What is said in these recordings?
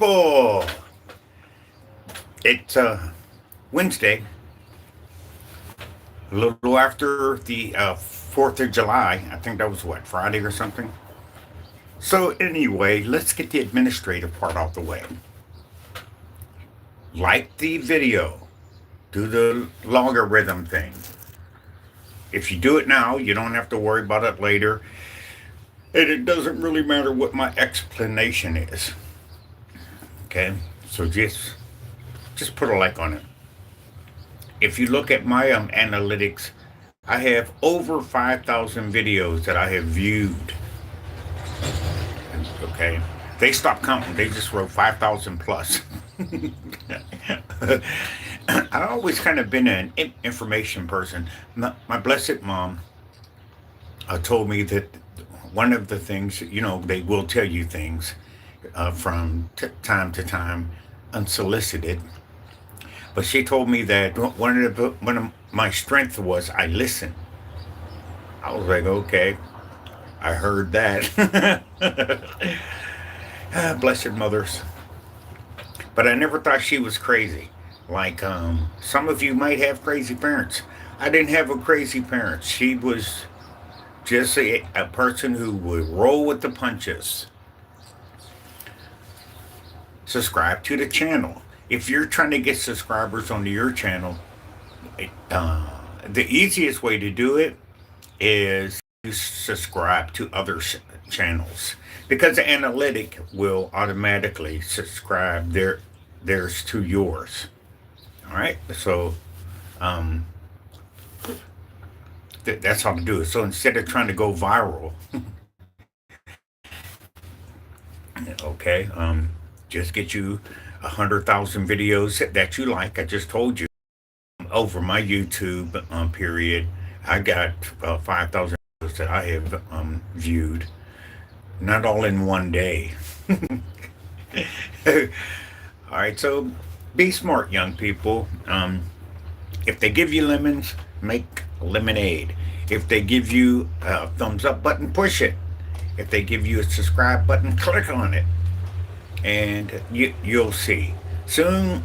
Oh, it's Wednesday, a little after the 4th of July. I think that was what, Friday or something. So, anyway, let's get the administrative part out the way. Like the video, do the logarithm thing. If you do it now, you don't have to worry about it later. And it doesn't really matter what my explanation is. Okay? So just put a like on it. If you look at my analytics, I have over 5,000 videos that I have viewed. Okay, they stopped counting. They just wrote 5,000 plus. I always kind of been an information person. My blessed mom told me that one of the things, they will tell you things from time to time, unsolicited. But she told me that one of my strength was I listen. I was like, okay, I heard that. Blessed mothers. But I never thought she was crazy. Like some of you might have crazy parents. I didn't have a crazy parent. She was just a person who would roll with the punches. Subscribe to the channel. If you're trying to get subscribers onto your channel, the easiest way to do it is to subscribe to other channels because the analytic will automatically subscribe theirs to yours. All right, so um, that's how to do it. So instead of trying to go viral, okay, just get you 100,000 videos that you like. I just told you over my YouTube period, I got 5,000 videos that I have viewed, not all in one day. All right, so be smart, young people. If they give you lemons, make lemonade. If they give you a thumbs up button, push it. If they give you a subscribe button, click on it. And you'll see. Soon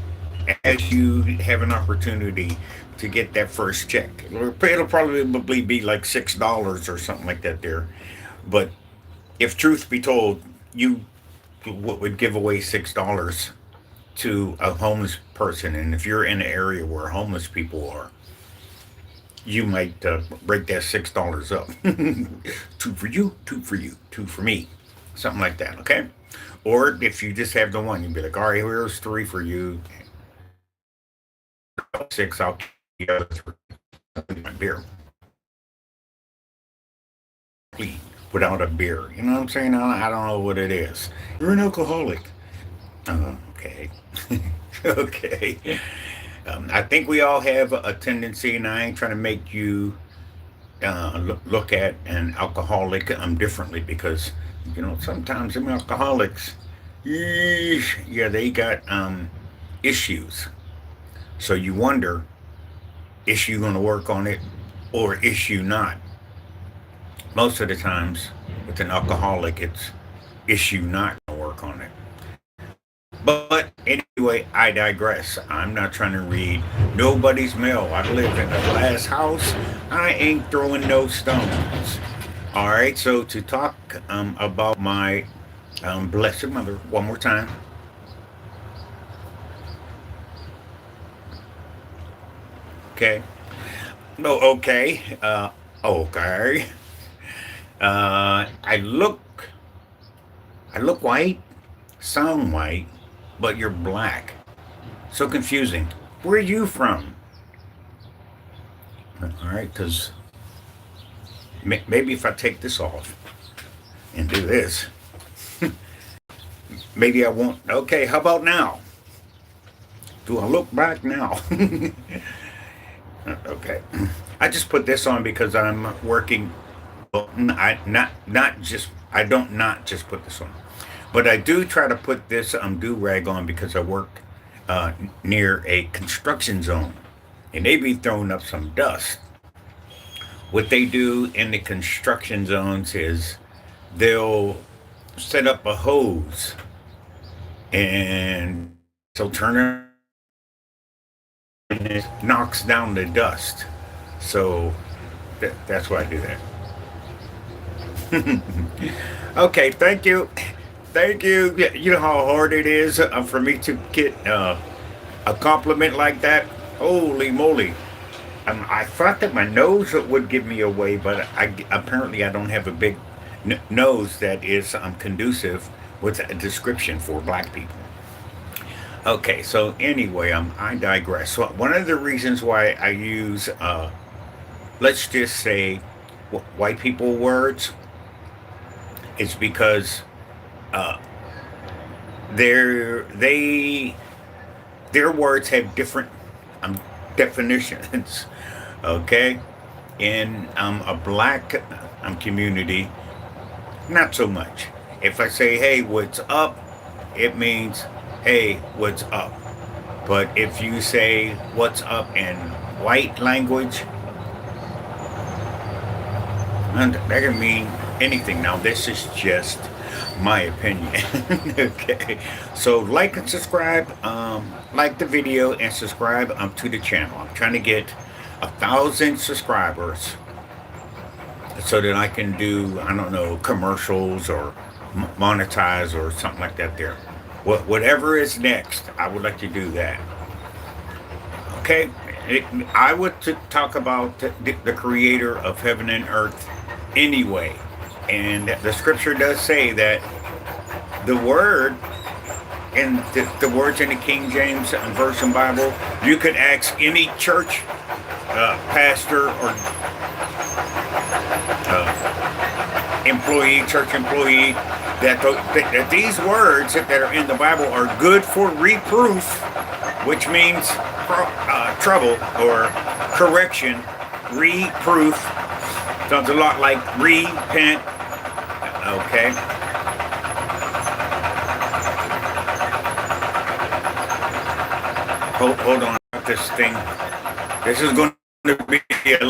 as you have an opportunity to get that first check, it'll probably be like $6 or something like that there. But if truth be told, you would give away $6 to a homeless person, and if you're in an area where homeless people are, you might break that $6 up. Two for you, two for you, two for me, something like that. Okay. Or if you just have the one, you'd be like, all right, here's three for you, six, I'll keep the other three. My beer. Without a beer. You know what I'm saying? I don't know what it is. You're an alcoholic. Okay. Okay. I think we all have a tendency, and I ain't trying to make you look at an alcoholic differently because, sometimes them alcoholics, yeah, they got issues. So you wonder, is you going to work on it or is you not? Most of the times with an alcoholic, it's is you not going to work on it. But anyway, I digress. I'm not trying to read nobody's mail. I live in a glass house. I ain't throwing no stones. All right, so to talk about my blessed mother one more time. Okay. No, okay. Okay. I look white, sound white, but you're black. So confusing. Where are you from? All right, because maybe if I take this off and do this, maybe I won't. Okay, how about now? Do I look back now? Okay. I just put this on because I'm working. Well, I don't not just put this on, but I do try to put this do rag on because I work near a construction zone, and they be throwing up some dust. What they do in the construction zones is they'll set up a hose and so turn it, and it knocks down the dust. So that's why I do that. Okay, thank you. Thank you. Yeah, you know how hard it is for me to get a compliment like that? Holy moly. I thought that my nose would give me away, but apparently I don't have a big nose that is conducive with a description for black people. Okay, so anyway, I digress. So one of the reasons why I use, let's just say, white people words is because uh, their they their words have different um, definitions. Okay, in a black community, not so much. If I say, "Hey, what's up?" it means, "Hey, what's up?" But if you say "what's up" in white language, and that can mean anything. Now, this is just my opinion. Okay, so like and subscribe, like the video and subscribe to the channel. I'm trying to get 1,000 subscribers so that I can do, I don't know, commercials or monetize or something like that. There, whatever is next, I would like to do that. Okay, it, I would talk about the creator of heaven and earth anyway. And the scripture does say that the word in the words in the King James Version Bible, you could ask any church pastor or employee, church employee, that these words that are in the Bible are good for reproof, which means trouble or correction. Reproof sounds a lot like repent. Okay. Hold on, this thing. This is going to be a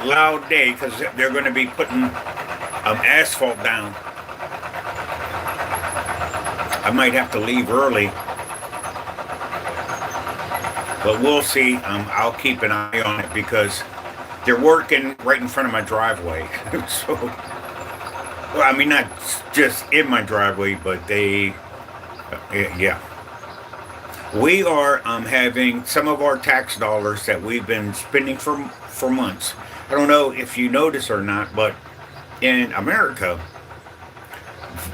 loud day because they're going to be putting asphalt down. I might have to leave early, but we'll see. I'll keep an eye on it because they're working right in front of my driveway. So, well, I mean, not just in my driveway, but yeah. We are having some of our tax dollars that we've been spending for months. I don't know if you notice or not, but in America,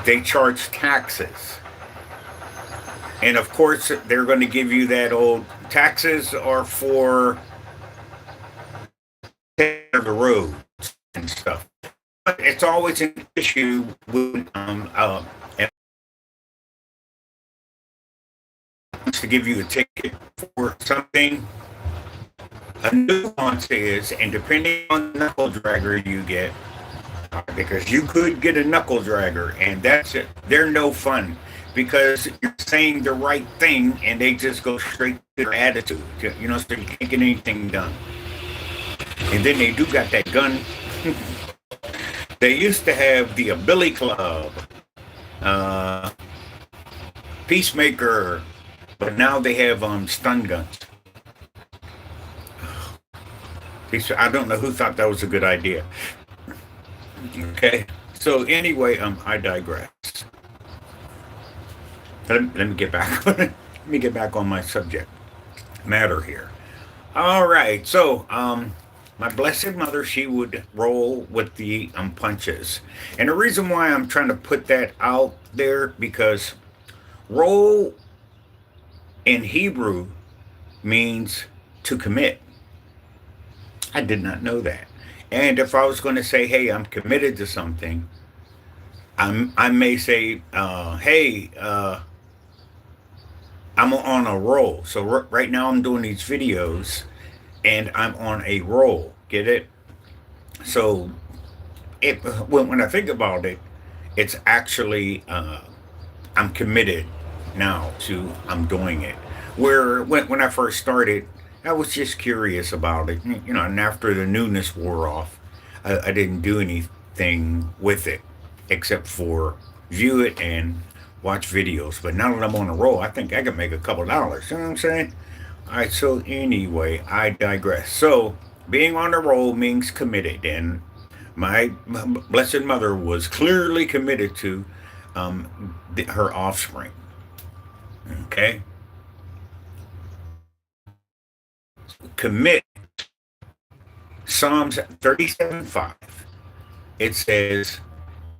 they charge taxes. And of course, they're going to give you that old taxes are for the roads and stuff. But it's always an issue with to give you a ticket for something. A nuance is, and depending on the knuckle dragger you get, because you could get a knuckle dragger, and that's it. They're no fun because you're saying the right thing, and they just go straight to their attitude. You know, so you can't get anything done. And then they do got that gun. They used to have the Billy Club, uh, Peacemaker, but now they have stun guns. I don't know who thought that was a good idea. Okay. So anyway, I digress. Let me get back. Let me get back on my subject matter here. All right. So my blessed mother, she would roll with the punches, and the reason why I'm trying to put that out there because roll in Hebrew means to commit. I did not know that. And if I was going to say, "Hey, I'm committed to something," I may say, "Hey, I'm on a roll." So right now I'm doing these videos, and I'm on a roll. Get it? So when I think about it, it's actually I'm committed now to I'm doing it. Where when I first started, I was just curious about it, you know, and after the newness wore off, I didn't do anything with it except for view it and watch videos. But now that I'm on a roll, I think I can make a couple dollars. You know what I'm saying? All right. So anyway, I digress. So being on a roll means committed, and my blessed mother was clearly committed to her offspring. Okay, commit. Psalms 37:5. It says,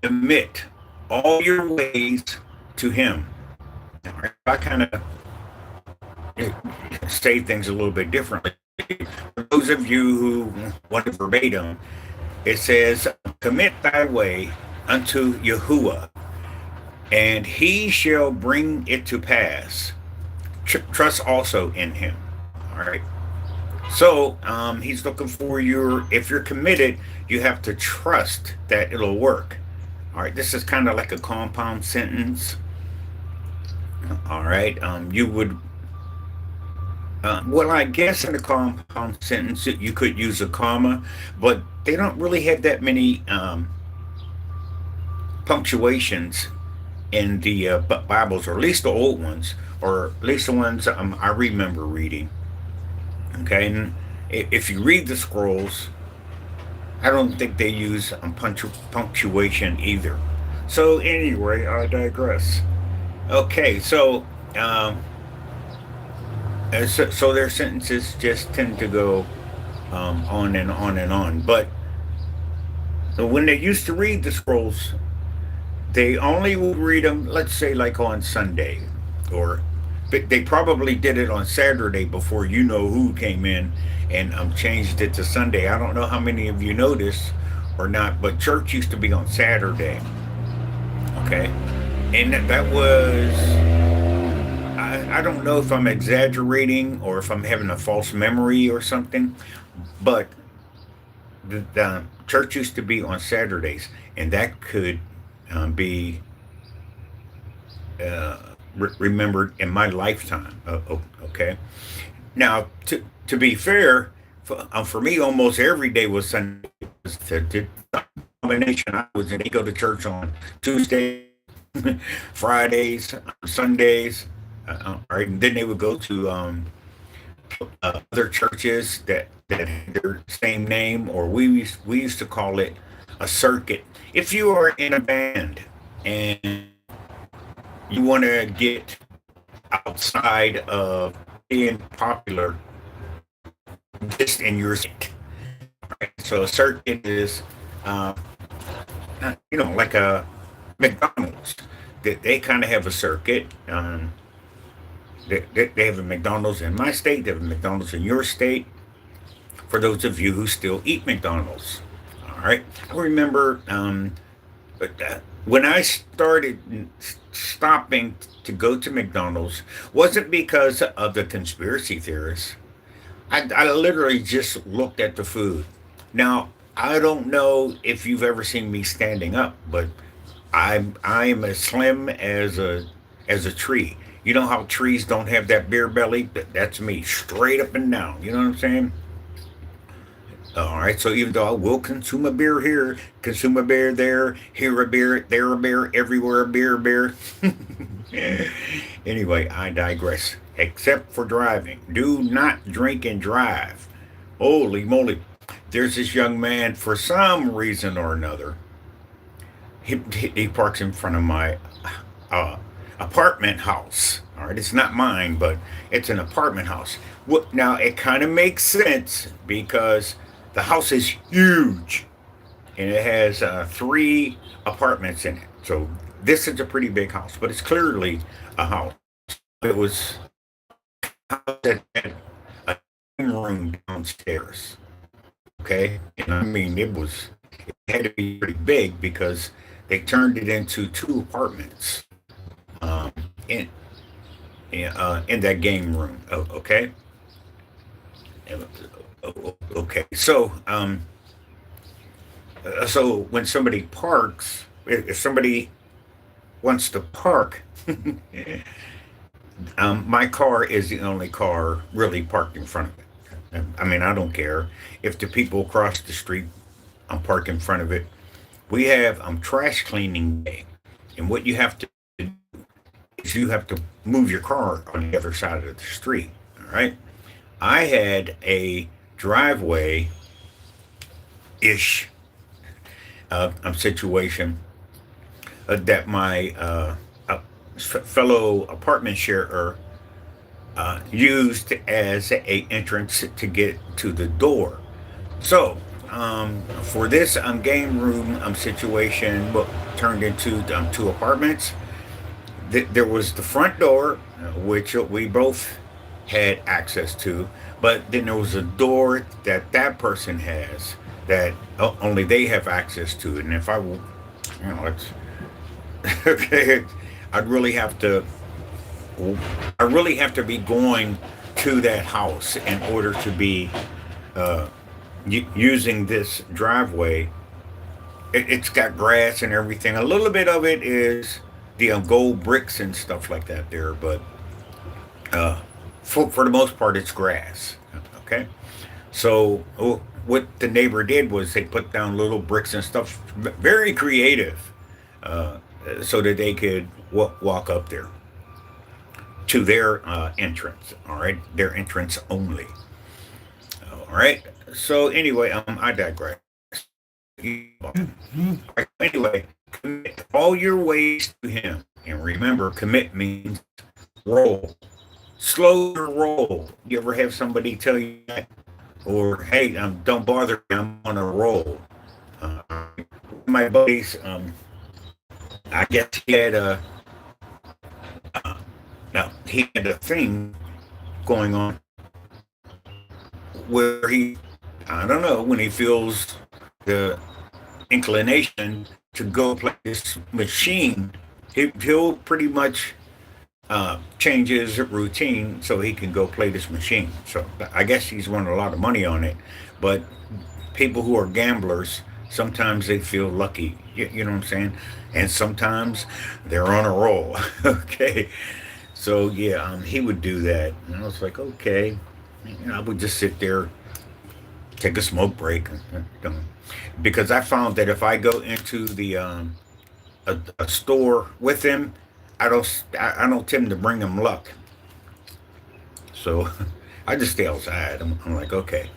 "Commit all your ways to Him." All right, I kind of say things a little bit differently. For those of you who want it verbatim, it says, "Commit thy way unto Yahuwah, and He shall bring it to pass. Trust also in Him." All right. So he's looking for your. If you're committed, you have to trust that it'll work. All right. This is kind of like a compound sentence. All right. You would. Well, I guess in a compound sentence you could use a comma, but they don't really have that many punctuations in the Bibles, or at least the old ones, or at least the ones I remember reading. Okay, and if you read the scrolls, I don't think they use punctuation either. So anyway, I digress. Okay, so so their sentences just tend to go on and on and on. But when they used to read the scrolls, they only would read them, let's say, like on Sunday, or but they probably did it on Saturday before you know who came in and changed it to Sunday. I don't know how many of you noticed or not, but church used to be on Saturday. Okay, and that was, I don't know if I'm exaggerating or if I'm having a false memory or something, but the church used to be on Saturdays, and that could be uh, remembered in my lifetime. Okay. Now, to be fair, for me, almost every day was Sunday. The combination I was in, they go to church on Tuesdays, Fridays, Sundays, right? And then they would go to other churches that had their same name, or we used to call it a circuit. If you are in a band and you want to get outside of being popular just in your state, right? So a circuit is, uh, like a McDonald's. They kind of have a circuit. They have a McDonald's in my state. They have a McDonald's in your state. For those of you who still eat McDonald's, all right. I remember, but when I started stopping to go to McDonald's, wasn't because of the conspiracy theorists. I literally just looked at the food. Now, I don't know if you've ever seen me standing up, but I'm as slim as a tree. You know how trees don't have that beer belly? That's me, straight up and down. You know what I'm saying? All right. So even though I will consume a beer here, consume a beer there, here a beer, there a beer, everywhere a beer, beer. Anyway, I digress. Except for driving, do not drink and drive. Holy moly! There's this young man, for some reason or another. He parks in front of my uh, apartment house. All right, it's not mine, but it's an apartment house. What now? It kind of makes sense because the house is huge and it has three apartments in it. So this is a pretty big house, but it's clearly a house. It was a house that had a room downstairs. Okay, and I mean it had to be pretty big because they turned it into two apartments um, in in that game room. Okay, okay. So when somebody parks, if somebody wants to park, my car is the only car really parked in front of it. I mean, I don't care if the people across the street park in front of it. We have trash cleaning day, and what you have to do. is you have to move your car on the other side of the street. All right. I had a driveway ish situation that my fellow apartment sharer used as a entrance to get to the door. So, for this game room situation, what turned into two apartments, there was the front door, which we both had access to, but then there was a door that that person has that only they have access to. And if it's okay, I'd really have to, I really have to be going to that house in order to be using this driveway. It's got grass and everything. A little bit of it is the gold bricks and stuff like that there, but uh, for the most part, it's grass. Okay, so what the neighbor did was they put down little bricks and stuff, very creative, uh, so that they could walk up there to their entrance. All right, their entrance only. All right. So anyway, I digress. Anyway, commit all your ways to Him, and remember, commit means roll. Slow your roll. You ever have somebody tell you that? Or hey, don't bother me, I'm on a roll. Uh, my buddies, I guess uh, he had a thing going on where I don't know, when he feels the inclination to go play this machine, he'll pretty much change his routine so he can go play this machine. So I guess he's won a lot of money on it. But people who are gamblers, sometimes they feel lucky. You know what I'm saying? And sometimes they're on a roll. Okay. So yeah, he would do that. And I was like, okay. I would just sit there, take a smoke break, because I found that if I go into the a store with him, I don't tend to bring him luck. So I just stay outside. I'm like, okay,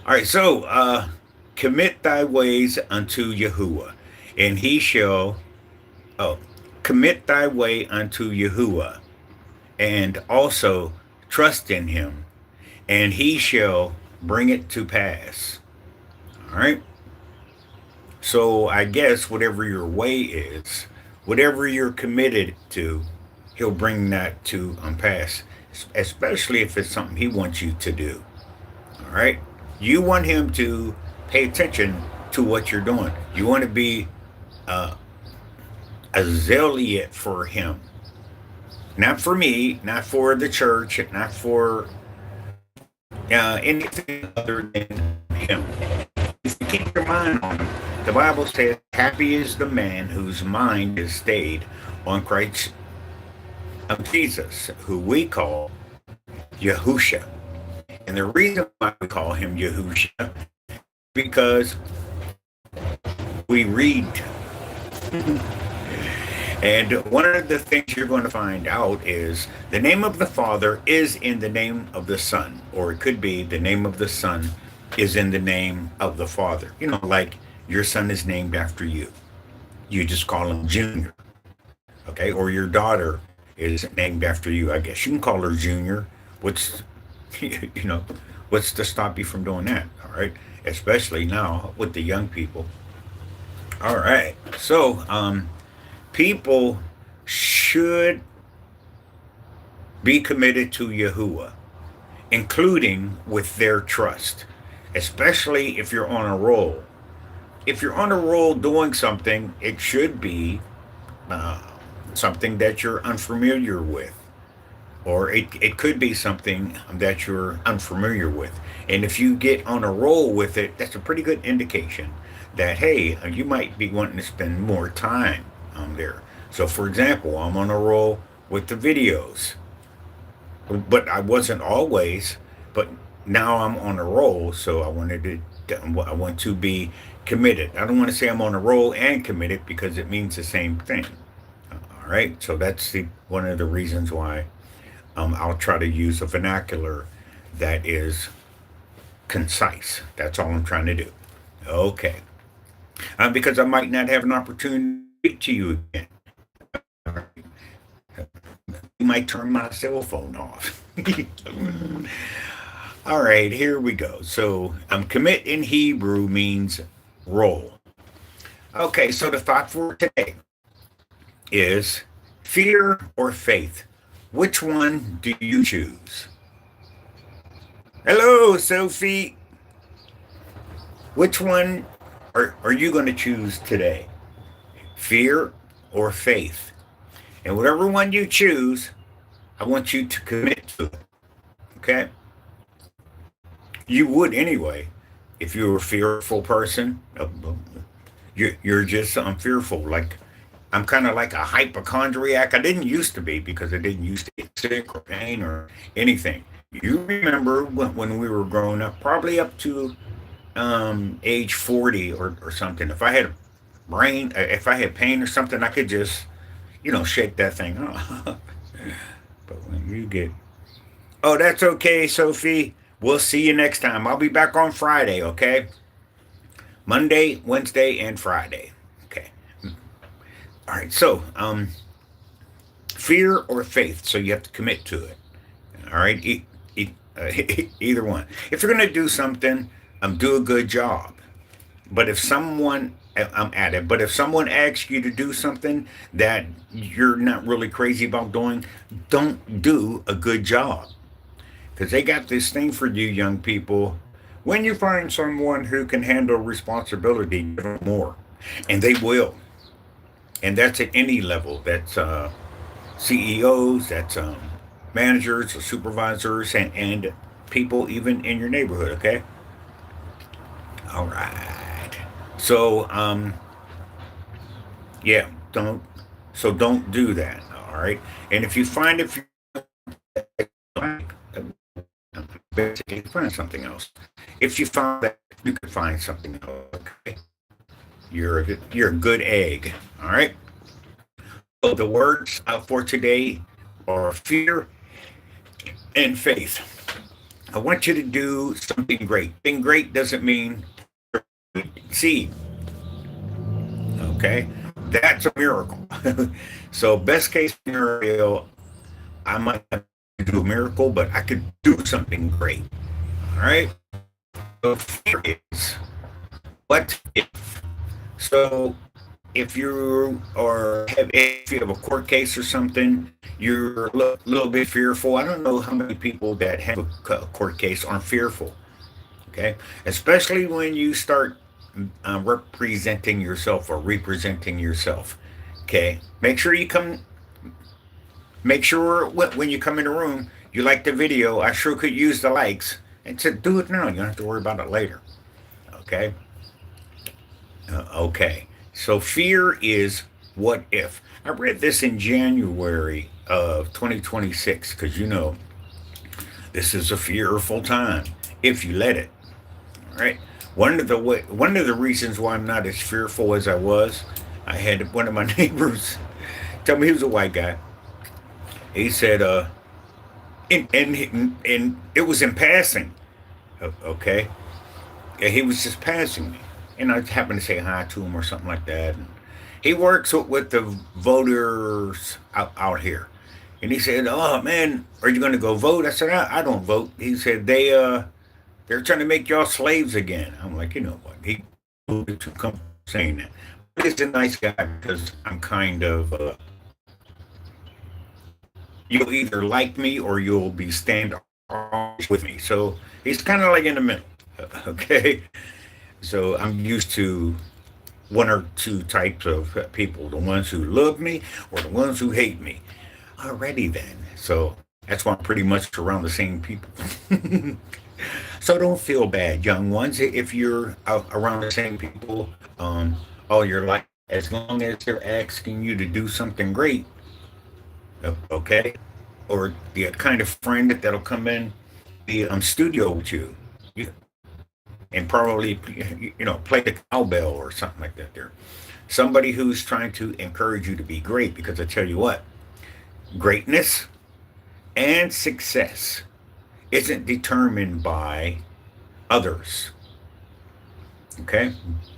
all right. So commit thy ways unto Yahuwah, and he shall. Oh, commit thy way unto Yahuwah, and also trust in him, and he shall bring it to pass. All right. So I guess whatever your way is, whatever you're committed to, he'll bring that to pass. Especially if it's something he wants you to do. All right. You want him to pay attention to what you're doing. You want to be uh, a zealot for him, not for me, not for the church, not for anything other than him. If you keep your mind on him, the Bible says, "Happy is the man whose mind is stayed on Christ of Jesus, who we call Yahusha." And the reason why we call him Yahusha, because we read. And one of the things you're going to find out is the name of the Father is in the name of the Son, or it could be the name of the Son is in the name of the Father. Like your son is named after you. You just call him Junior, okay? Or your daughter is named after you. I guess you can call her Junior. What's, you know, what's to stop you from doing that? All right, especially now with the young people. All right, so people should be committed to Yahuwah, including with their trust, especially if you're on a roll. If you're on a roll doing something, it should be uh, something that you're unfamiliar with, or it could be something that you're unfamiliar with. And if you get on a roll with it, that's a pretty good indication that, hey, you might be wanting to spend more time there. So, for example, I'm on a roll with the videos, but I wasn't always, but now I'm on a roll, so I want to be committed. I don't want to say I'm on a roll and committed because it means the same thing. All All right, so that's one of the reasons why I'll try to use a vernacular that is concise. That's all I'm trying to do. Okay. Because I might not have an opportunity to speak to you again. You might turn my cell phone off. All right, here we go. So, commit in Hebrew means roll. Okay, so the thought for today is fear or faith. Which one do you choose? Hello, Sophie. Which one are you going to choose today? Fear or faith? And whatever one you choose, I want you to commit to it. Okay? You would anyway if you were a fearful person. You're just fearful. Like I'm kind of like a hypochondriac. I didn't used to be because I didn't used to get sick or pain or anything. You remember when we were growing up, probably up to age 40 or something. If I had if I had pain or something, I could just, shake that thing off. But when you get, oh, that's okay, Sophie. We'll see you next time. I'll be back on Friday, okay? Monday, Wednesday, and Friday. Okay. All right. So, fear or faith. So you have to commit to it. All right. Either one. If you're going to do something, do a good job. But if someone, I'm at it. But if someone asks you to do something that you're not really crazy about doing, don't do a good job. Because they got this thing for you, young people. When you find someone who can handle responsibility, give them more. And they will. And that's at any level. That's CEOs, that's managers, supervisors, and people even in your neighborhood, okay? All right. So, yeah, don't do that, all right? And if you find if you basically find something else. If you find that you can find something else, okay? You're a good egg. All right. So the words for today are fear and faith. I want you to do something great. Something great doesn't mean seed. Okay, that's a miracle. So best case scenario, I might not do a miracle, but I could do something great. All right. So fear is what if. So if you if you have a court case or something, you're a little bit fearful. I don't know how many people that have a court case aren't fearful. Okay, especially when you start representing yourself or representing yourself. Okay, make sure you come. Make sure when you come in the room, you like the video. I sure could use the likes. And to do it now. You don't have to worry about it later. Okay. Okay. So fear is what if. I read this in January of 2026 because this is a fearful time if you let it. All right. One of the reasons why I'm not as fearful as I was, I had one of my neighbors tell me he was a white guy. He said, and it was in passing. Okay. Yeah, he was just passing me, and I happened to say hi to him or something like that. And he works with the voters out here, and he said, "Oh man, are you going to go vote?" I said, "I don't vote." He said, they're trying to make y'all slaves again." I'm like, you know what? He to come saying that. But he's a nice guy because I'm kind of you'll either like me or you'll be standoffish with me. So he's kind of like in the middle. Okay. So I'm used to one or two types of people, the ones who love me or the ones who hate me. Already then. So that's why I'm pretty much around the same people. So don't feel bad, young ones, if you're around the same people all your life. As long as they're asking you to do something great, okay? Or the kind of friend that'll come in the studio with you and probably play the cowbell or something like that there. somebody who's trying to encourage you to be great. Because I tell you what, greatness and success isn't determined by others. Okay?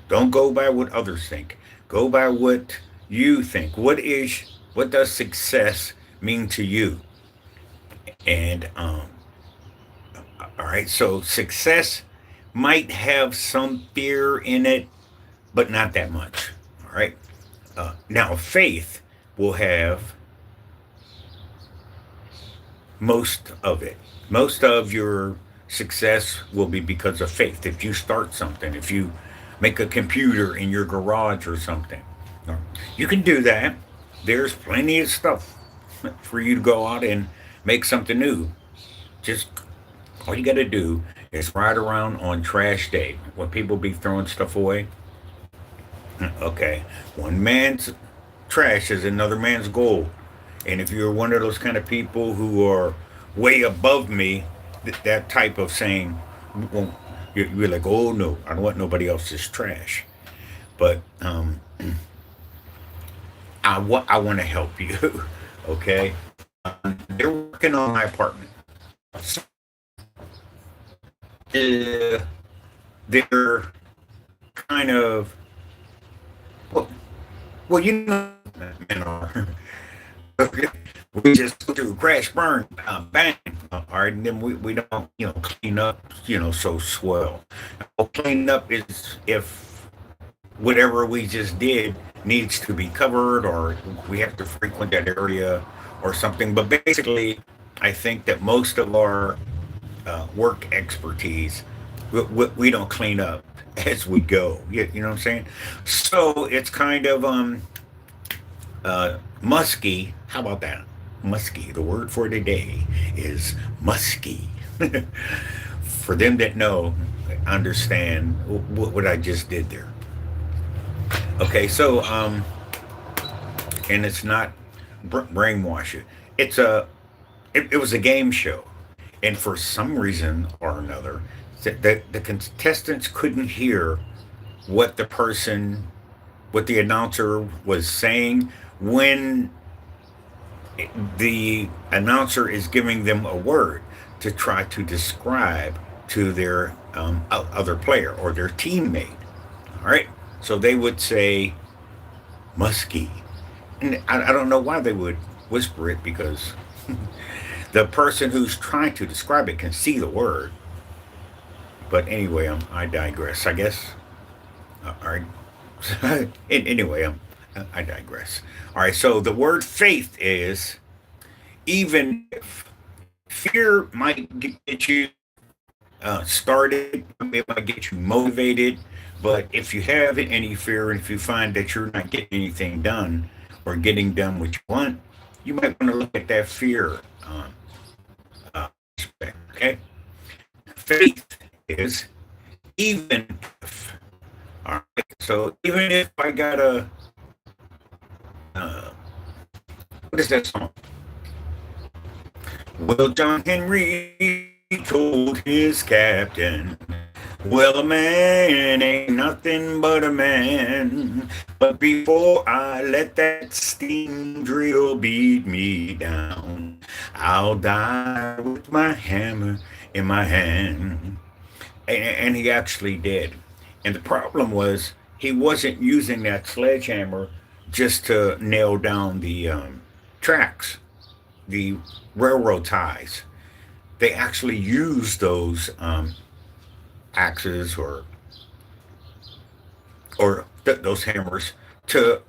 Don't go by what others think. Go by what you think. What does success mean to you? And all right, so success might have some fear in it, but not that much. All right. Now faith will have most of it. Most of your success will be because of faith. If you start something, if you make a computer in your garage or something, you can do that. There's plenty of stuff for you to go out and make something new. Just all you got to do is ride around on trash day when people be throwing stuff away. Okay, one man's trash is another man's gold. And if you're one of those kind of people who are way above me, that type of saying, well, you're like, oh no, I don't want nobody else's trash. But I want to help you. Okay, they're working on my apartment. So, they're kind of well, you know, men are. We just go through crash burn, bang, all right, and then we don't clean up, so swell. Well, clean up is if whatever we just did needs to be covered or we have to frequent that area or something. But basically, I think that most of our work expertise, we don't clean up as we go. You know what I'm saying? So it's kind of musky. How about that? Musky. The word for today is musky. For them that know, understand what I just did there. Okay, so and it's not brainwash you. It was a game show, and for some reason or another, the contestants couldn't hear what the person, what the announcer was saying when the announcer is giving them a word to try to describe to their other player or their teammate. All right, so they would say musky, and I don't know why they would whisper it because the person who's trying to describe it can see the word. But anyway, I digress. I guess. All right. Anyway, I digress. All right. So the word faith is even if fear might get you started, it might get you motivated. But if you have any fear and if you find that you're not getting anything done or getting done what you want, you might want to look at that fear aspect. Okay. Faith is even if. All right. So even if I got a, uh, what is that song? Well, John Henry told his captain, well, a man ain't nothing but a man. But before I let that steam drill beat me down, I'll die with my hammer in my hand. And he actually did. And the problem was he wasn't using that sledgehammer just to nail down the tracks, the railroad ties. They actually used those axes or those hammers to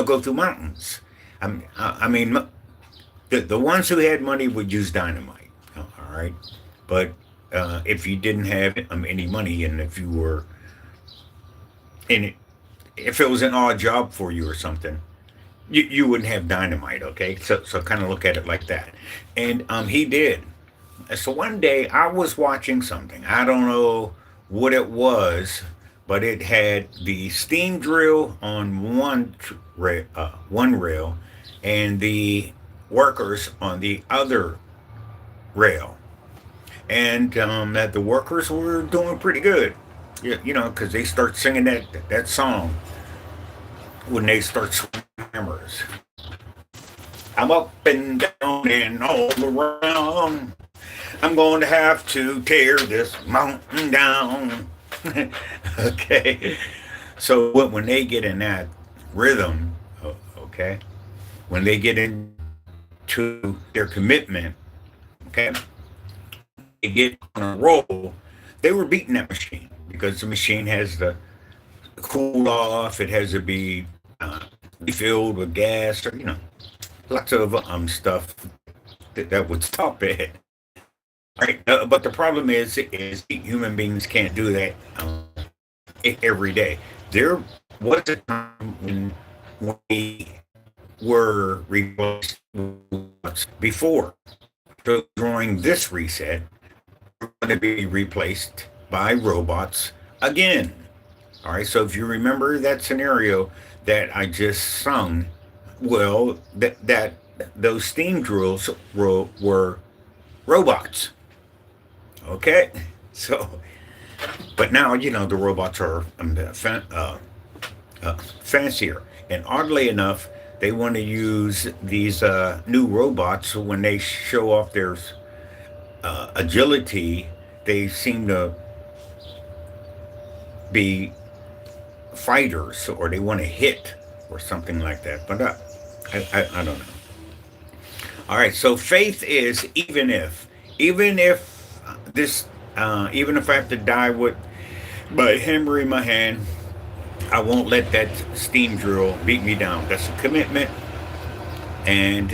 go through mountains. I mean, the ones who had money would use dynamite. All right, but if you didn't have any money and if you were in it, if it was an odd job for you or something, you wouldn't have dynamite. Okay, so kind of look at it like that. And he did. So one day I was watching something. I don't know what it was, but it had the steam drill on one rail, and the workers on the other rail, and that the workers were doing pretty good. Yeah, because they start singing that song. when they start swimmers. I'm up and down and all around. I'm going to have to tear this mountain down. Okay. So when they get in that rhythm, okay, when they get into their commitment, okay, they get on a roll, they were beating that machine because the machine has to cool off, it has to be refilled with gas, or, lots of stuff that would stop it. Right. But the problem is human beings can't do that every day. There was a time when we were replaced before. So during this reset, we're going to be replaced by robots again. All right. So if you remember that scenario that I just sung, well, that those steam drills were robots. Okay. So, but now the robots are fancier, and oddly enough, they want to use these new robots when they show off their agility. They seem to be fighters, or they want to hit, or something like that. But I don't know. All right. So faith is even if this even if I have to die with my hammer in my hand, I won't let that steam drill beat me down. That's a commitment, and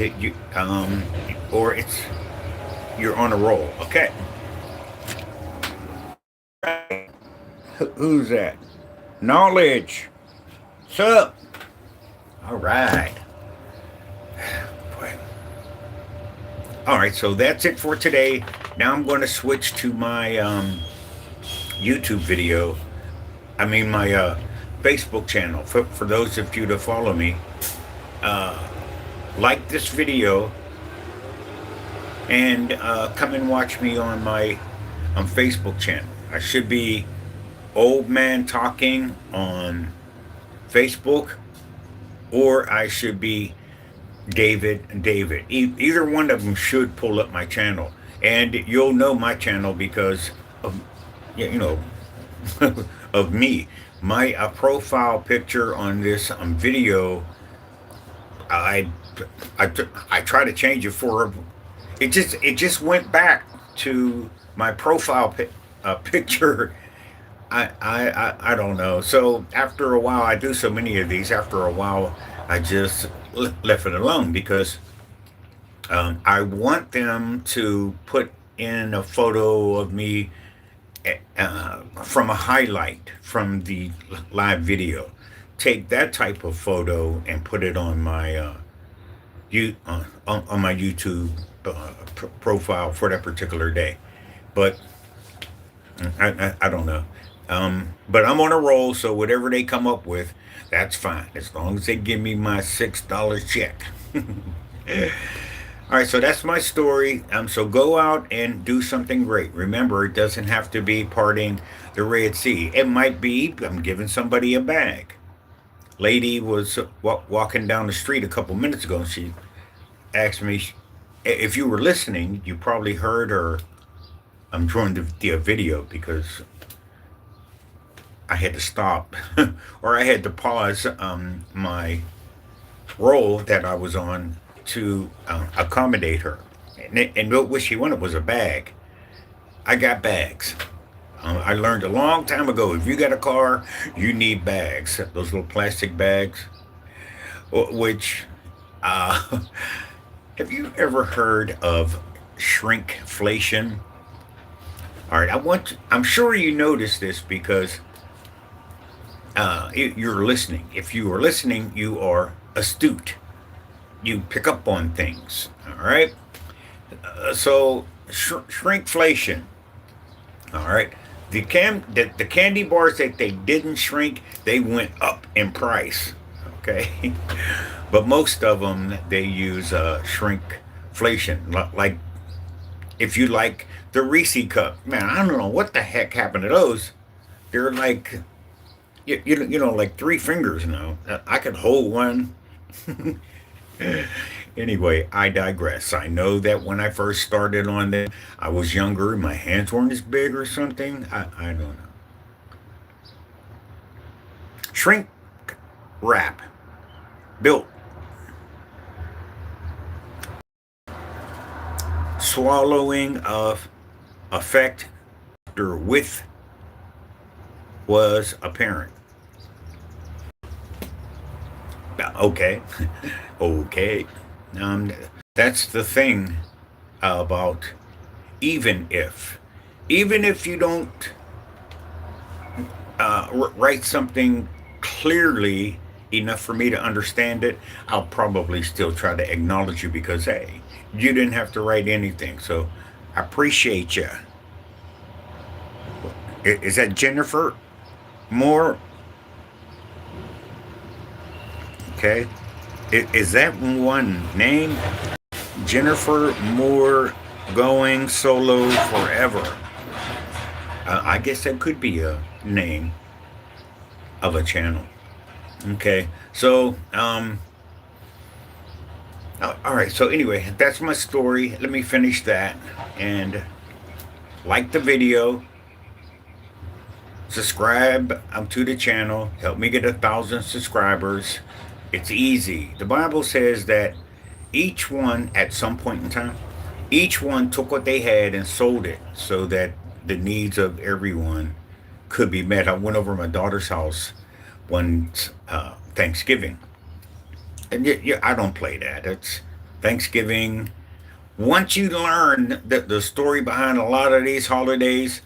or it's you're on a roll. Okay, who's that? Knowledge. What's up? All right. Boy. All right. So that's it for today. Now I'm going to switch to my YouTube video. I mean my Facebook channel. For those of you to follow me, like this video and come and watch me on my Facebook channel. I should be Old Man Talking on Facebook, or I should be David. Either one of them should pull up my channel, and you'll know my channel because of of me. My profile picture on this video, I, I try to change it for it just went back to my profile picture. I don't know. So after a while, I do so many of these. After a while, I just left it alone because I want them to put in a photo of me from a highlight from the live video. Take that type of photo and put it on my on my YouTube profile for that particular day. But I don't know. But I'm on a roll, so whatever they come up with, that's fine as long as they give me my $6 check. All right, so that's my story. So go out and do something great. Remember, it doesn't have to be parting the Red Sea. It might be I'm giving somebody a bag. Lady was walking down the street a couple minutes ago. And she asked me if you were listening. You probably heard her. I'm drawing the video because I had to stop or I had to pause my roll that I was on to accommodate her. And what she wanted was a bag. I got bags. I learned a long time ago, if you got a car, you need bags. Those little plastic bags, which, have you ever heard of shrinkflation? All right, I'm sure you noticed this because you're listening. If you are listening, you are astute. You pick up on things. All right. So shrinkflation. All right. The candy bars that they didn't shrink, they went up in price. Okay. But most of them they use shrinkflation. Like if you like the Reese cup, man, I don't know what the heck happened to those. They're like like three fingers now. I could hold one. Anyway, I digress. I know that when I first started on them, I was younger. My hands weren't as big or something. I don't know. Shrink wrap built swallowing of effect after width was apparent. Okay, okay. Um, that's the thing about even if you don't write something clearly enough for me to understand it, I'll probably still try to acknowledge you because, hey, you didn't have to write anything. So I appreciate you. Is that Jennifer Moore? Okay. Is that one name? Jennifer Moore going solo forever. I guess that could be a name of a channel. Okay. So, all right. So anyway, that's my story. Let me finish that and like the video, subscribe to the channel, help me get 1,000 subscribers. It's easy. The Bible says that each one at some point in time, each one took what they had and sold it so that the needs of everyone could be met. I went over to my daughter's house one Thanksgiving, and yeah, I don't play that. It's Thanksgiving. Once you learn the story behind a lot of these holidays,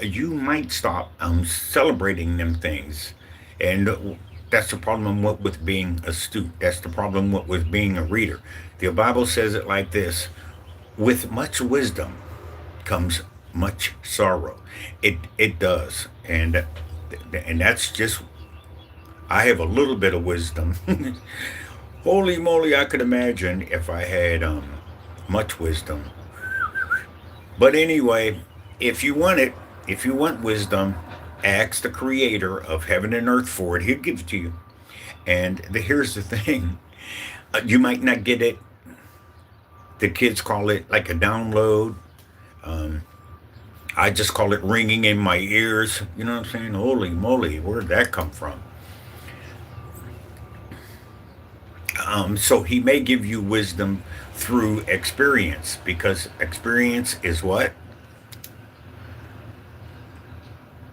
you might stop celebrating them things. And that's the problem with being astute. That's the problem with being a reader. The Bible says it like this: with much wisdom comes much sorrow. It does. And that's just, I have a little bit of wisdom. Holy moly, I could imagine if I had much wisdom. But anyway, if you want it, if you want wisdom, ask the creator of heaven and earth for it. He'll give it to you. And here's the thing, you might not get it. The kids call it like a download. Um, I just call it ringing in my ears. You know what I'm saying? Holy moly, where'd that come from? So he may give you wisdom through experience because experience is what?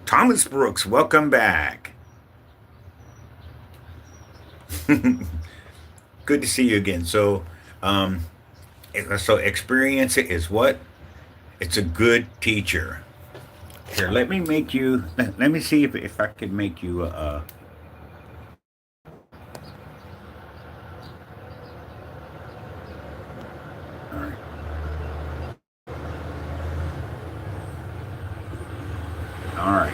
Thomas Brooks, welcome back. Good to see you again. Um, so experience is what? It's a good teacher. Here, let me make you. Let me see if I could make you all right. All right.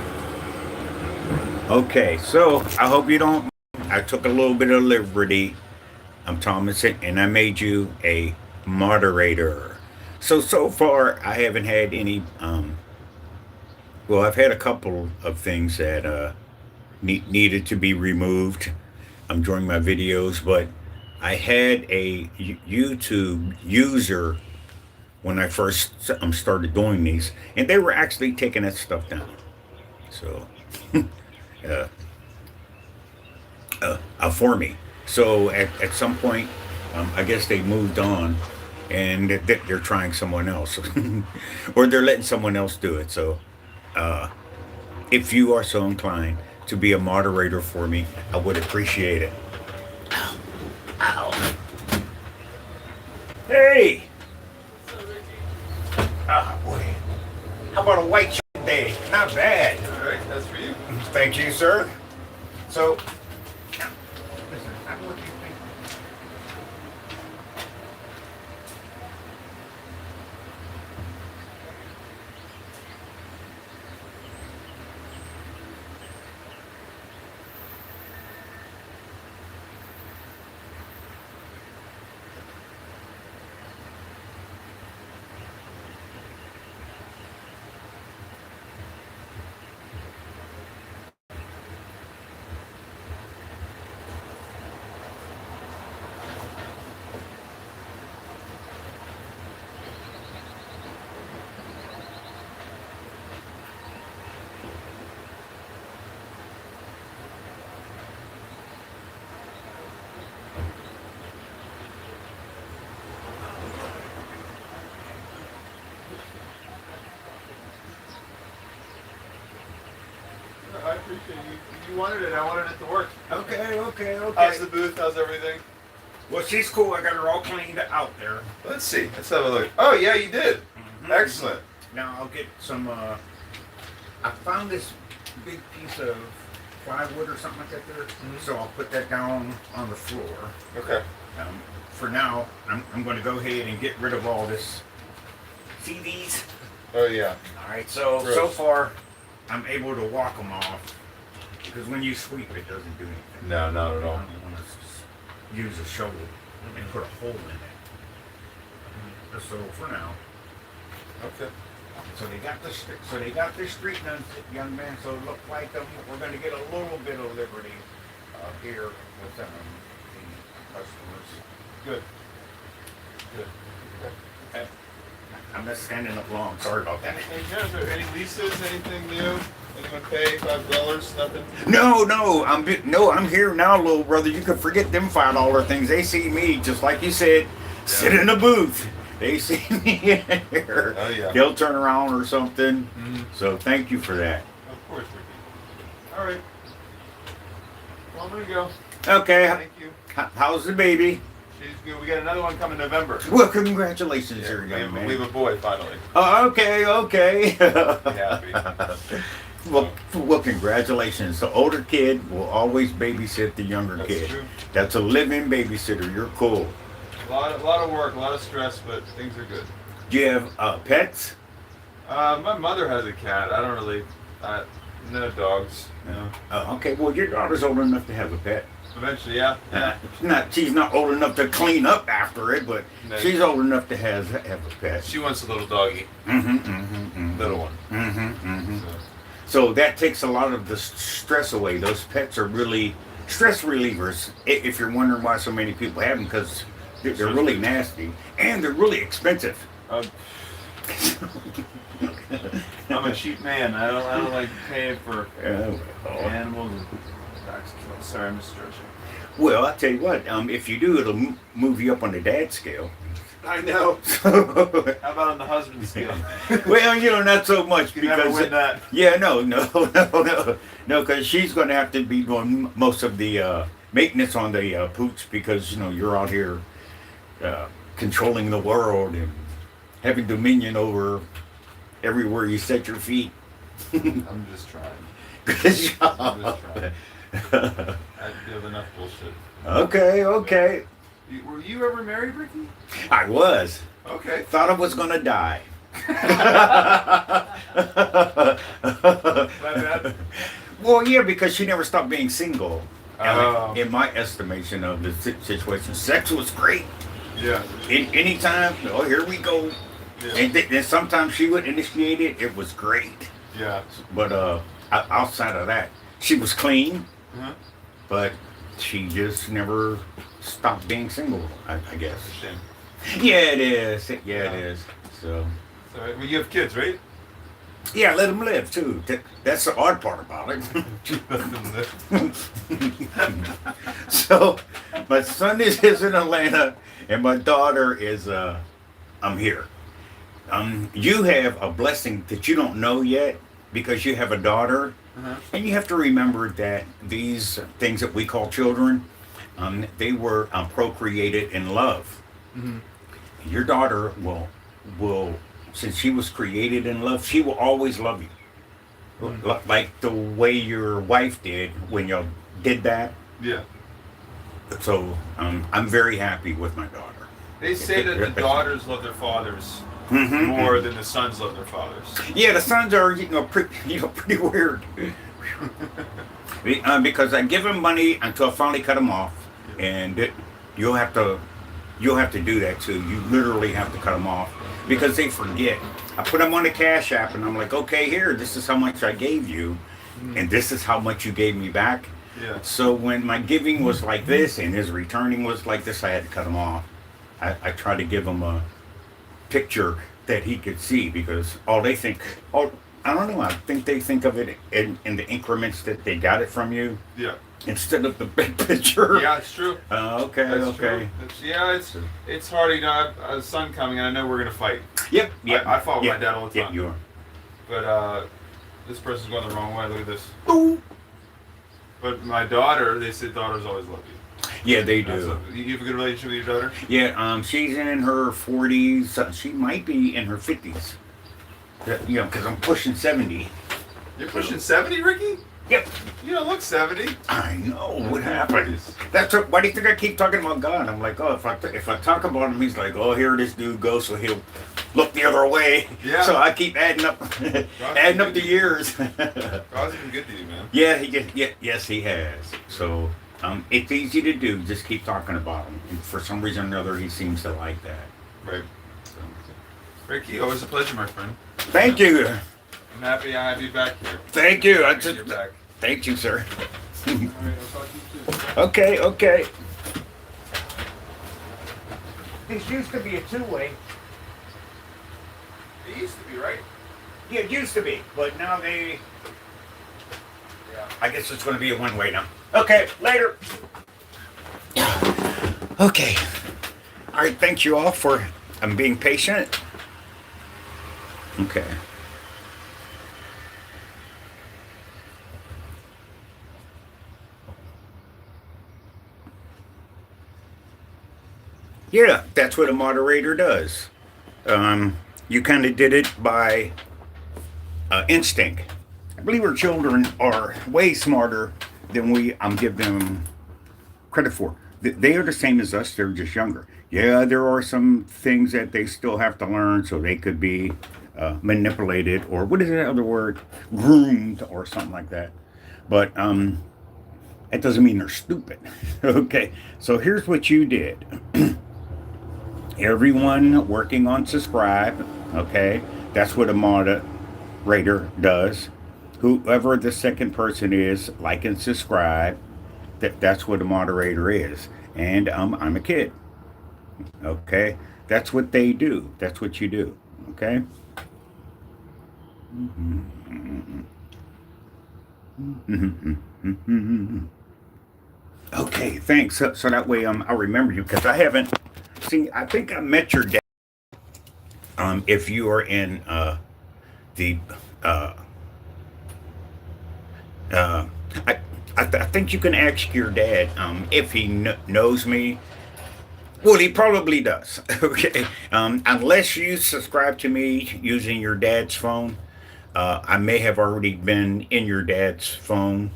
Okay. So I hope you don't. I took a little bit of liberty. I'm Thomas, and I made you a moderator. So far, I haven't had any. Well, I've had a couple of things that needed to be removed during my videos, but I had a YouTube user when I first started doing these, and they were actually taking that stuff down. So, uh, for me. So at some point, I guess they moved on, and they're trying someone else, or they're letting someone else do it. So, uh, if you are so inclined to be a moderator for me, I would appreciate it. Ow. Hey! Ah, boy. How about a white day? Not bad. All right, that's for you. Thank you, sir. So, listen, I'm looking. appreciate it. You wanted it. I wanted it to work. Okay. How's the booth? How's everything? Well, she's cool. I got her all cleaned out there. Let's see. Let's have a look. Oh, yeah, you did. Excellent. Now I'll get some. I found this big piece of plywood or something like that there, so I'll put that down on the floor. Okay. For now, I'm going to go ahead and get rid of all this. See these? Oh, yeah. All right. So far, I'm able to walk them off because when you sweep, it doesn't do anything. No, not at all. I want to use a shovel and put a hole in it. So for now. Okay. So they got the street done, young man. So it looked like we're going to get a little bit of liberty here with the customers. Good. Okay. I'm not standing up long. Sorry about that. Is there any leases? Anything new? Anyone pay $5? Nothing. No. I'm here now, little brother. You can forget them $5 things. They see me just like you said, sit in the booth. They see me in here. Oh, yeah. They'll turn around or something. So thank you for that. Of course, Ricky. All right. Well, there you go. Okay. Thank you. How's the baby? She's good. We got another one coming November. Well, congratulations, here, young man. We have a boy finally. Oh, okay. Happy. Well, congratulations. The older kid will always babysit the younger That's kid. true. That's a living babysitter. You're cool. A lot of work, a lot of stress, but things are good. Do you have pets? My mother has a cat. I don't really. No dogs. No. Okay. Well, your daughter's old enough to have a pet. Eventually, yeah. She's not old enough to clean up after it, but No. she's old enough to have a pet. She wants a little doggy. Little one. So that takes a lot of the stress away. Those pets are really stress relievers. If you're wondering why so many people have them, because they're really nasty and they're really expensive. I'm a cheap man. I don't like paying for animals. Sorry, I'm just stretching. Well, I'll tell you what. If you do, it'll move you up on the dad scale. I know. How about on the husband scale? Well, not so much You because never win that. Yeah, no, because she's going to have to be doing most of the maintenance on the pooch because you're out here controlling the world and having dominion over everywhere you set your feet. I'm just trying. Good job. I'm just trying. I deal with enough bullshit. Okay. Were you ever married, Ricky? I was. Okay. Thought I was going to die. My bad. Well, yeah, because she never stopped being single. Oh. In my estimation of the situation, sex was great. Yeah. Anytime, here we go. Yeah. And then sometimes she would initiate it. It was great. Yeah. But outside of that, she was clean, but she just never stopped being single, I guess. Shame. Yeah, it is. It is. So. Sorry. Well, you have kids, right? Yeah, let them live too. That's the odd part about it. So, my son is in Atlanta, and my daughter is. I'm here. You have a blessing that you don't know yet because you have a daughter, and you have to remember that these things that we call children, they were procreated in love. Your daughter will. Since she was created in love, she will always love you. Like the way your wife did when y'all did that. Yeah. So I'm very happy with my daughter. They say that the daughters love their fathers more than the sons love their fathers. Yeah, the sons are pretty weird. Because I give them money until I finally cut them off, and you'll have to do that too. You literally have to cut them off. Because they forget. I put them on the Cash App and I'm like, okay, here, this is how much I gave you, and this is how much you gave me back. Yeah. So when my giving was like this and his returning was like this, I had to cut him off. I tried to give him a picture that he could see because I don't know, I think they think of it in the increments that they got it from you. Yeah. Instead of the big picture. Yeah, it's true. Okay. That's true. It's hard. I have a son coming, and I know we're gonna fight. Yep. I fought with my dad all the time. Yeah, you are. But this person's going the wrong way. Look at this. Ooh. But my daughter, they said daughters always love you. Yeah, they That's do. you have a good relationship with your daughter? Yeah, she's in her 40s. She might be in her 50s. You know, because I'm pushing 70. You're pushing 70, Ricky? Yep. You don't look 70. I know what happened. Why do you think I keep talking about God? I'm like, oh, if I talk about him, he's like, oh, here this dude goes, so he'll look the other way. Yeah. So I keep adding up, adding up the years. God's been good to you, man. Yeah, yes, he has. So it's easy to do. Just keep talking about him. And for some reason or another, he seems to like that. Right. So, Ricky, always a pleasure, my friend. thank you. I'm happy I have you back here. Thank you. You're back. Thank you, sir. All right, I'll talk to you soon. Okay, okay. This used to be a two-way. It used to be, right? Yeah, it used to be, but now Yeah. I guess it's going to be a one-way now. Okay, later. Okay. All right, thank you all for being patient. Okay. Yeah, that's what a moderator does. You kind of did it by instinct. I believe our children are way smarter than we give them credit for. They are the same as us. They're just younger. Yeah, there are some things that they still have to learn, so they could be manipulated, or what is that other word? Groomed, or something like that. But that doesn't mean they're stupid. Okay, so here's what you did. Everyone working on subscribe, okay? That's what a moderator does. Whoever the second person is, like and subscribe, that's what a moderator is. And I'm a kid, okay? That's what they do. That's what you do, okay? Okay, thanks. So that way I'll remember you, because I haven't. See, I think I met your dad. If you are in the, uh, uh, I, I think you can ask your dad if he knows me. Well, he probably does. Okay, unless you subscribe to me using your dad's phone, I may have already been in your dad's phone.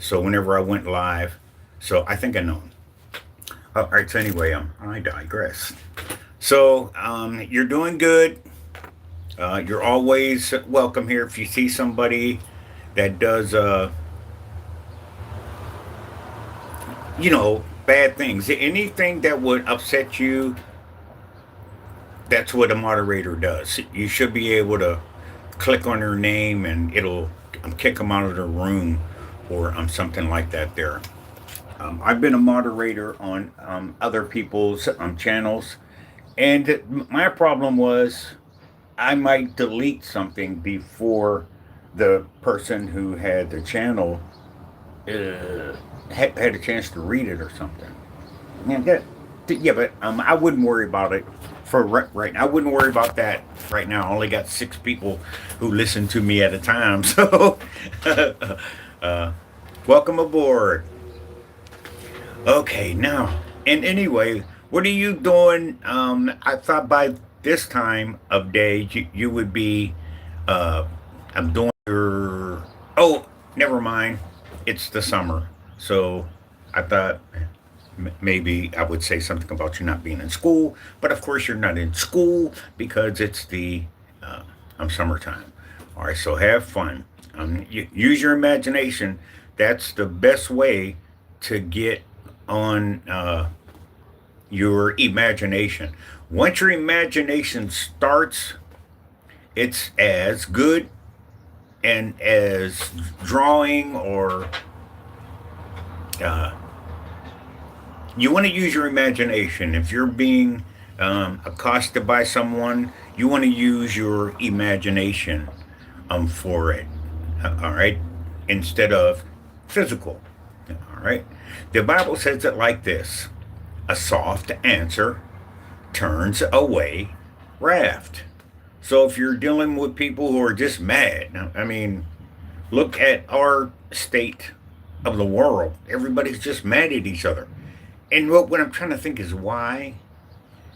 So whenever I went live, so I think I know him. All right. So anyway, I digress. So you're doing good. You're always welcome here. If you see somebody that does, bad things, anything that would upset you, that's what a moderator does. You should be able to click on their name and it'll kick them out of the room, or something like that. There. I've been a moderator on other people's channels, and my problem was I might delete something before the person who had the channel had a chance to read it or something. Yeah, but I wouldn't worry about it for right now. I wouldn't worry about that right now. I only got 6 people who listen to me at a time. So, uh, welcome aboard. Okay, now, and anyway, what are you doing? I thought by this time of day you would be. I'm doing your. Oh, never mind. It's the summer, so I thought maybe I would say something about you not being in school, but of course you're not in school because it's the summertime. All right, so have fun. Use your imagination. That's the best way to get on your imagination. Once your imagination starts, it's as good and as drawing or uh, you want to use your imagination. If you're being accosted by someone, you want to use your imagination for it. All right, instead of physical. All right. The Bible says it like this: a soft answer turns away wrath. So if you're dealing with people who are just mad, I mean, look at our state of the world. Everybody's just mad at each other. And what I'm trying to think is why.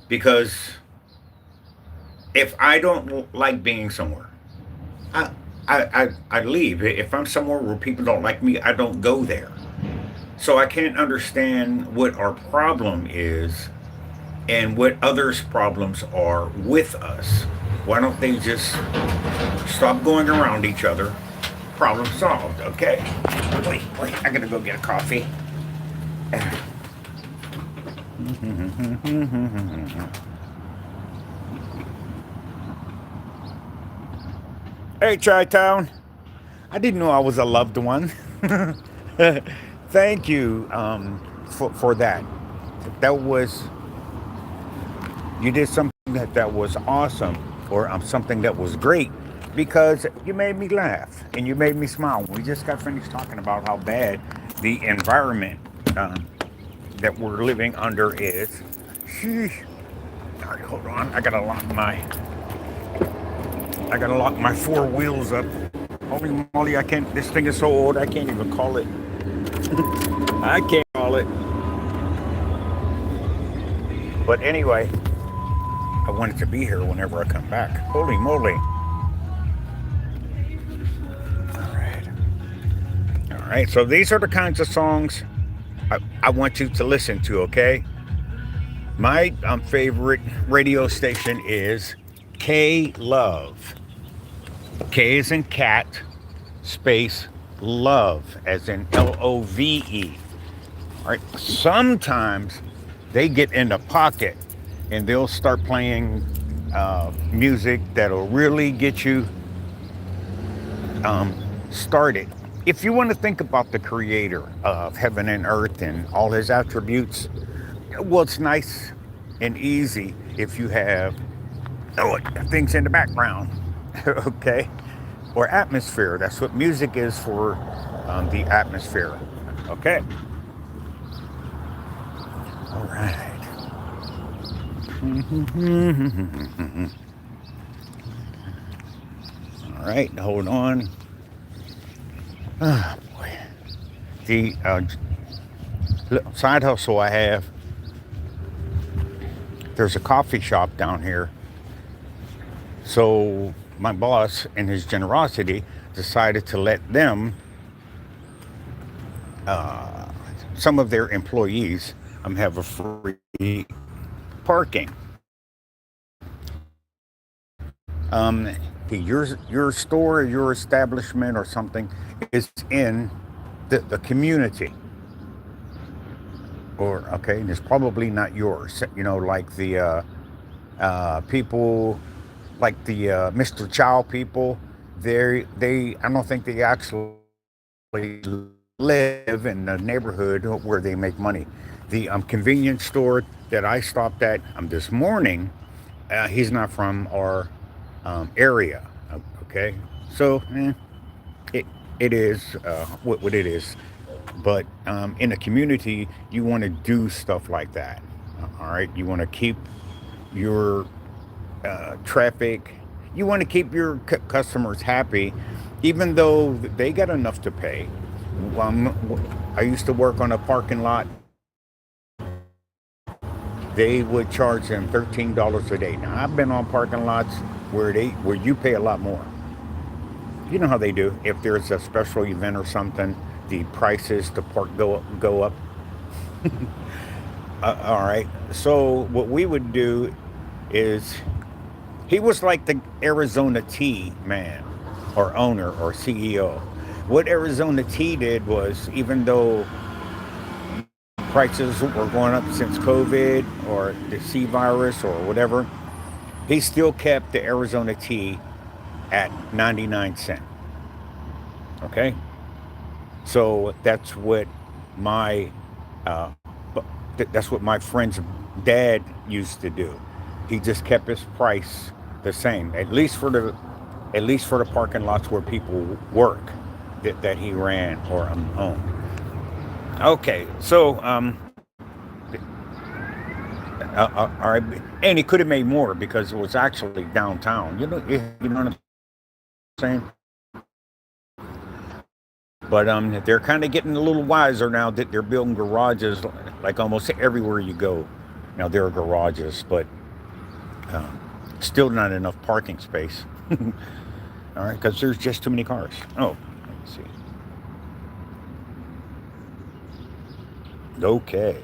Because if I don't like being somewhere, I, I leave. If I'm somewhere where people don't like me, I don't go there. So I can't understand what our problem is and what others' problems are with us. Why don't they just stop going around each other? Problem solved. Okay. Wait. I gotta go get a coffee. Hey, Chi Town. I didn't know I was a loved one. Thank you for that. That was, you did something that was awesome, or something that was great, because you made me laugh and you made me smile. We just got finished talking about how bad the environment um, that we're living under is. Sheesh. All right, hold on. I gotta lock my four wheels up. Holy moly! I can't. This thing is so old. I can't even call it. I can't call it. But anyway, I wanted to be here whenever I come back. Holy moly! All right. All right. So these are the kinds of songs I want you to listen to. Okay. My favorite radio station is K Love. K is in cat, space, love, as in Love. All right. Sometimes they get in the pocket and they'll start playing music that'll really get you started. If you want to think about the creator of heaven and earth and all his attributes, well, it's nice and easy if you have things in the background, okay? Or atmosphere. That's what music is for, the atmosphere, okay? All right. All right, hold on. Oh, boy. The side hustle I have, there's a coffee shop down here. So my boss, in his generosity, decided to let them, some of their employees, have a free parking. Your store, your establishment, or something is in the community, or okay, and it's probably not yours. Like the people, like the Mr. Chow people. I don't think they actually live in the neighborhood where they make money. The convenience store that I stopped at this morning, he's not from our area. Okay, so it it is what it is. But in a community, you want to do stuff like that. All right, you want to keep your traffic. You want to keep your customers happy, even though they got enough to pay. Um, I used to work on a parking lot. They would charge them $13 a day. Now I've been on parking lots where you pay a lot more. You know how they do. If there's a special event or something, the prices to park go up. All right. So what we would do is, he was like the Arizona tea man, or owner, or CEO. What Arizona tea did was, even though prices were going up since COVID or the C virus or whatever, he still kept the Arizona tea at 99 cents. Okay? So my uh, that's what my friend's dad used to do. He just kept his price the same, at least for the parking lots where people work, that he ran or owned. Okay, so all right, and he could have made more because it was actually downtown. You know what I'm saying? But they're kind of getting a little wiser now that they're building garages like almost everywhere you go. Now there are garages, but um, still not enough parking space. All right, because there's just too many cars. Oh, let's see. Okay.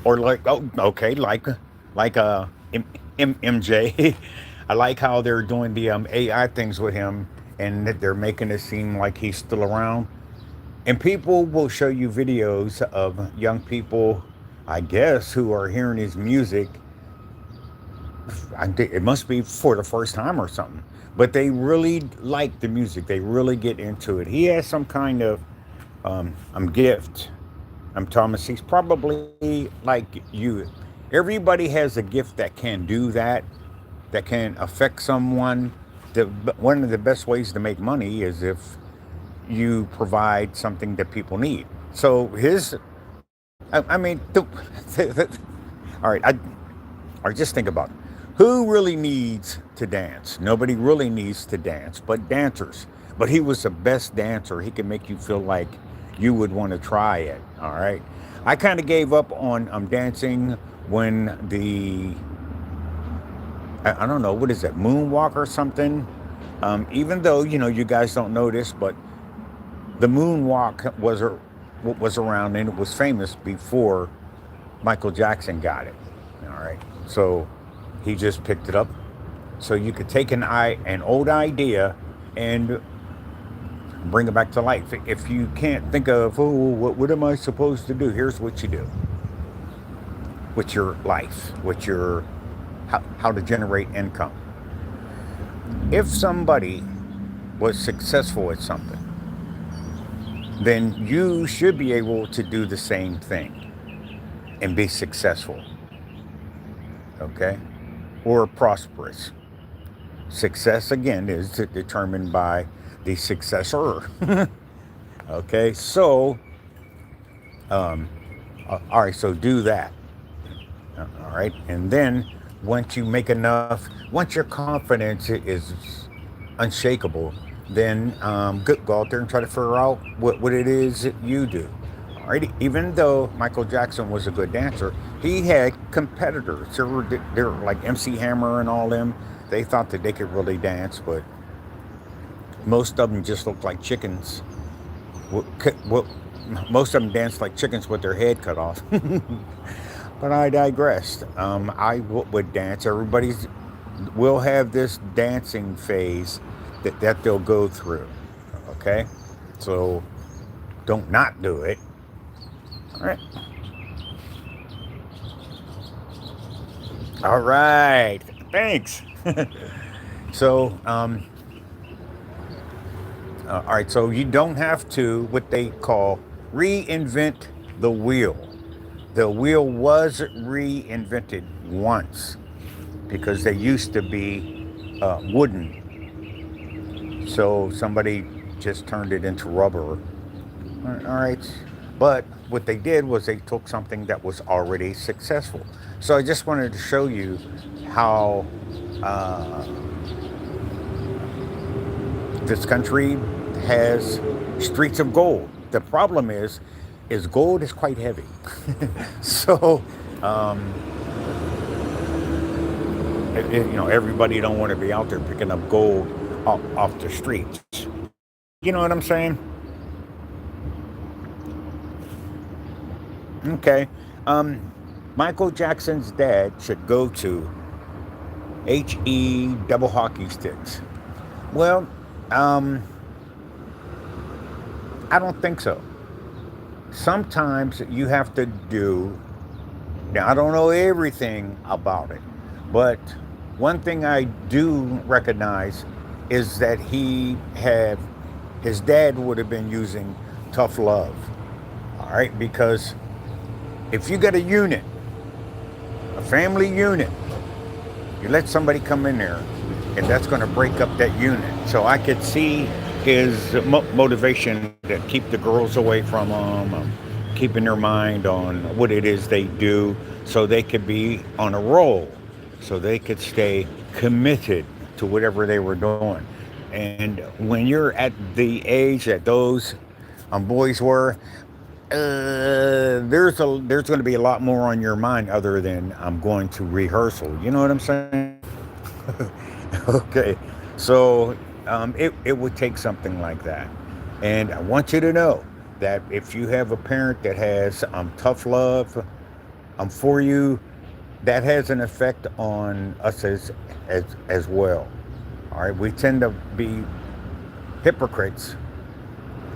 Or like, oh, okay, like MJ. I like how they're doing the AI things with him, and that they're making it seem like he's still around. And people will show you videos of young people, I guess, who are hearing his music. It must be for the first time or something. But they really like the music. They really get into it. He has some kind of gift. I'm Thomas. He's probably like you. Everybody has a gift that can do that, that can affect someone. One of the best ways to make money is if you provide something that people need. So I mean, all right, or just think about it. Who really needs to dance? Nobody really needs to dance, but dancers. But he was the best dancer. He can make you feel like you would want to try it. All right. I kind of gave up on dancing when I don't know, what is that, moonwalk or something. Even though you guys don't know this, but the moonwalk was around and it was famous before Michael Jackson got it. All right, so he just picked it up. So you could take an old idea and bring it back to life. If you can't think of, oh, what am I supposed to do? Here's what you do with your life, with your how to generate income. If somebody was successful at something, then you should be able to do the same thing and be successful, okay? Or prosperous. Success, again, is determined by the successor. Okay, so, all right, so do that. All right, and then once you make enough, once your confidence is unshakable, then go out there and try to figure out what it is that you do. All right, even though Michael Jackson was a good dancer, he had competitors. There were like MC Hammer and all them. They thought that they could really dance, but most of them just looked like chickens. What most of them danced like chickens with their head cut off. But I digressed. Would dance. Everybody's will have this dancing phase that they'll go through. Okay, so don't not do it. All right. All right. Thanks. So, all right. So you don't have to what they call reinvent the wheel. The wheel was reinvented once because they used to be wooden. So somebody just turned it into rubber. All right. But what they did was they took something that was already successful. So I just wanted to show you how uh, this country has streets of gold. The problem is gold is quite heavy. So um, everybody don't want to be out there picking up gold off the streets. You know what I'm saying? Okay. Michael Jackson's dad should go to double hockey sticks. Well, um, I don't think so. Sometimes you have to do. Now I don't know everything about it, but one thing I do recognize is that his dad would have been using tough love. All right, because if you got a unit, a family unit, you let somebody come in there, and that's going to break up that unit. So I could see his motivation to keep the girls away from them, keeping their mind on what it is they do, so they could be on a roll, so they could stay committed. to whatever they were doing. And when you're at the age that those boys were, there's going to be a lot more on your mind other than I'm going to rehearsal. You know what I'm saying? Okay, so it would take something like that, and I want you to know that if you have a parent that has tough love for you, that has an effect on us as well. All right, we tend to be hypocrites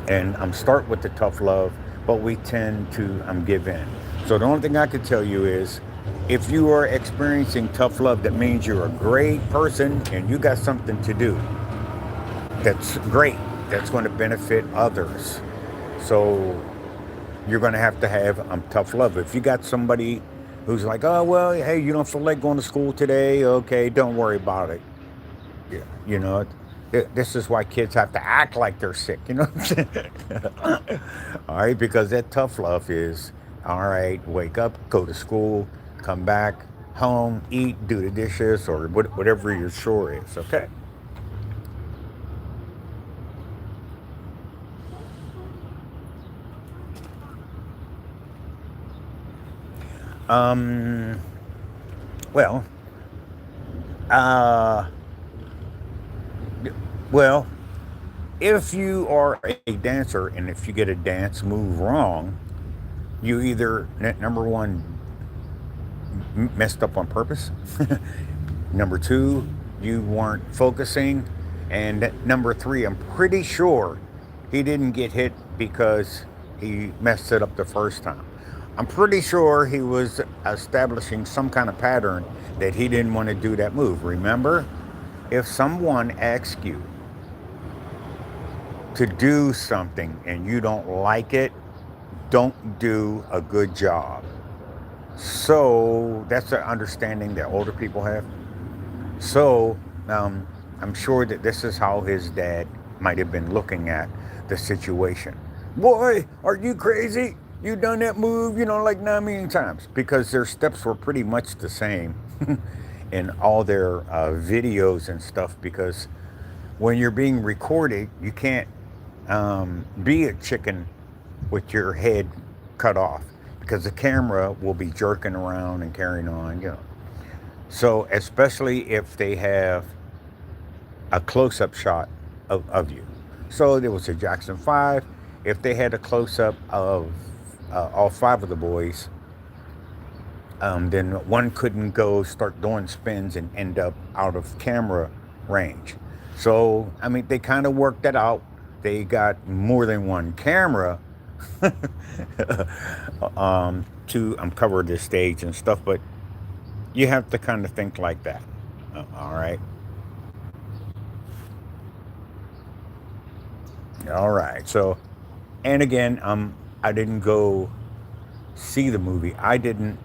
and start with the tough love, but we tend to give in. So the only thing I could tell you is, if you are experiencing tough love, that means you're a great person and you got something to do. That's great. That's going to benefit others. So you're going to have tough love. If you got somebody who's like, oh well, hey, you don't feel like going to school today, okay, don't worry about it. Yeah, this is why kids have to act like they're sick. You know what I'm saying? All right, because that tough love is all right. Wake up, go to school, come back home, eat, do the dishes, or whatever your chore is. Okay. Um. Well. Uh. Well. If you are a dancer and if you get a dance move wrong, you either number one messed up on purpose. Number two, you weren't focusing. And number three, I'm pretty sure he didn't get hit because he messed it up the first time. I'm pretty sure he was establishing some kind of pattern that he didn't want to do that move. Remember, if someone asks you to do something and you don't like it, don't do a good job. So that's an understanding that older people have. So I'm sure that this is how his dad might have been looking at the situation. Boy, are you crazy? You done that move, like 9 million times, because their steps were pretty much the same in all their videos and stuff. Because when you're being recorded, you can't be a chicken with your head cut off because the camera will be jerking around and carrying on. So, especially if they have a close up shot of you. So, there was a Jackson 5. If they had a close up of all five of the boys, then one couldn't go start doing spins and end up out of camera range. So, I mean, they kind of worked that out. They got more than one camera to cover the stage and stuff, but you have to kind of think like that. All right. All right. So, and again, I didn't go see the movie. I didn't.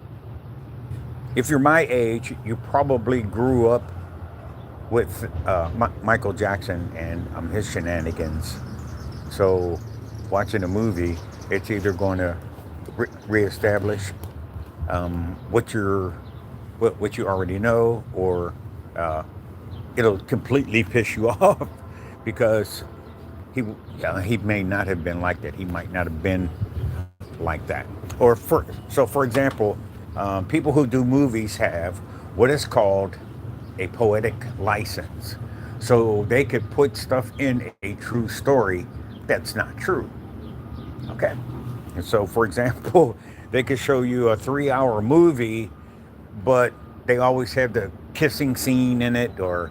If you're my age, you probably grew up with Michael Jackson and his shenanigans. So, watching a movie, it's either going to reestablish what you already know, or it'll completely piss you off because he may not have been like that. He might not have been like that. Or for example, people who do movies have what is called a poetic license, so they could put stuff in a true story that's not true. Okay. And so, for example, they could show you a 3 hour movie, but they always have the kissing scene in it, or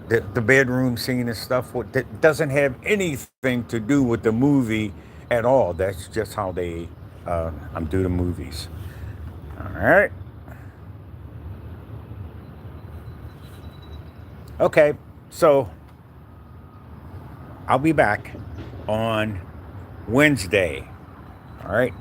the bedroom scene and stuff that doesn't have anything to do with the movie at all. That's just how they do the movies. All right. Okay. So I'll be back on Wednesday. All right.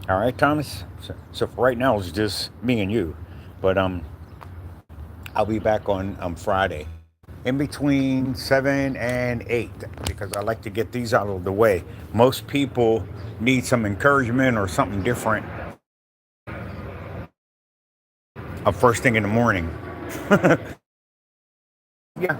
All right, Thomas. So for right now, it's just me and you. But I'll be back on Friday, in between 7 and 8, because I like to get these out of the way. Most people need some encouragement or something different first thing in the morning. Yeah.